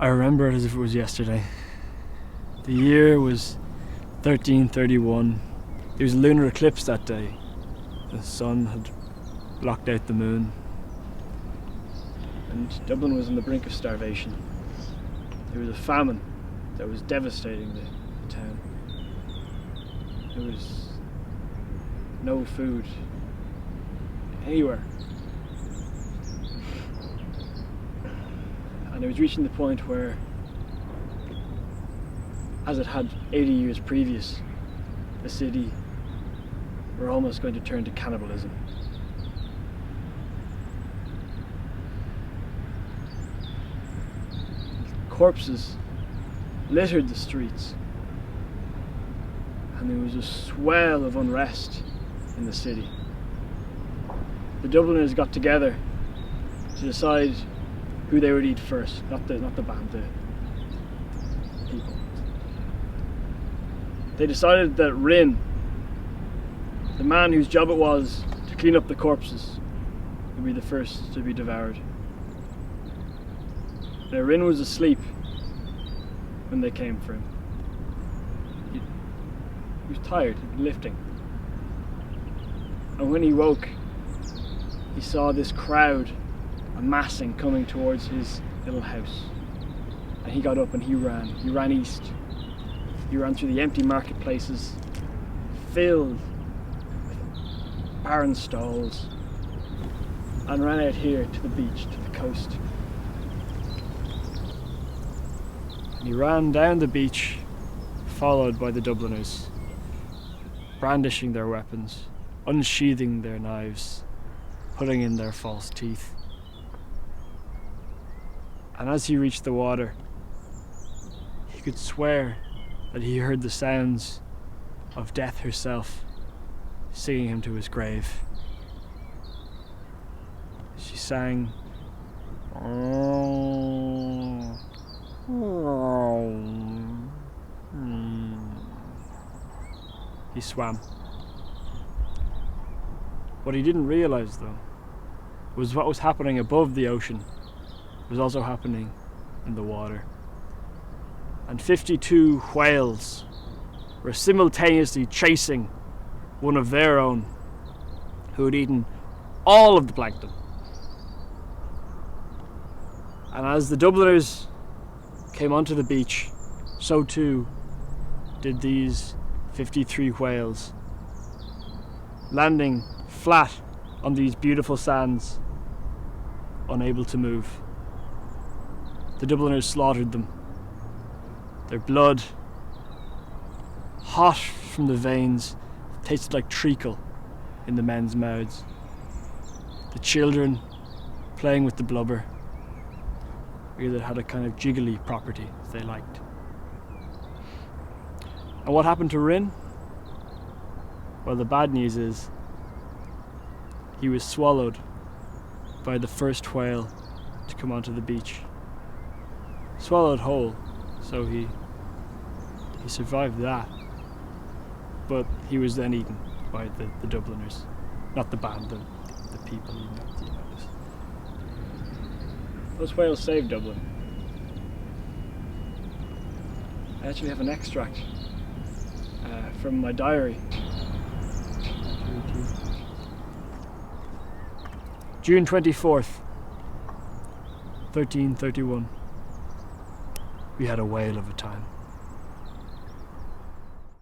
I remember it as if it was yesterday. The year was 1331. There was a lunar eclipse that day. The sun had blocked out the moon. And Dublin was on the brink of starvation. There was a famine that was devastating the town. There was no food anywhere. And it was reaching the point where, as it had 80 years previous, the city were almost going to turn to cannibalism. Corpses littered the streets, and there was a swell of unrest in the city. The Dubliners got together to decide who they would eat first, not the band, the people. They decided that Rin, the man whose job it was to clean up the corpses, would be the first to be devoured. Now, Rin was asleep when they came for him. He was tired, he'd been lifting. And when he woke, he saw this crowd amassing coming towards his little house. And he got up and he ran east. He ran through the empty marketplaces, filled with barren stalls, and ran out here to the beach, to the coast. And he ran down the beach, followed by the Dubliners, brandishing their weapons, unsheathing their knives, putting in their false teeth. And as he reached the water, he could swear that he heard the sounds of Death herself singing him to his grave. She sang, "Oh, oh." He swam. What he didn't realize, though, was what was happening above the ocean was also happening in the water. And 52 whales were simultaneously chasing one of their own who had eaten all of the plankton. And as the Dubliners came onto the beach, so too did these 53 whales, landing flat on these beautiful sands, unable to move. The Dubliners slaughtered them. Their blood, hot from the veins, tasted like treacle in the men's mouths. The children playing with the blubber, because it had a kind of jiggly property they liked. And what happened to Rin? Well, the bad news is he was swallowed by the first whale to come onto the beach. Swallowed whole, so he survived that. But he was then eaten by the Dubliners, not the band, the people. Those whales saved Dublin. I actually have an extract from my diary. June 24th, 1331. We had a whale of a time.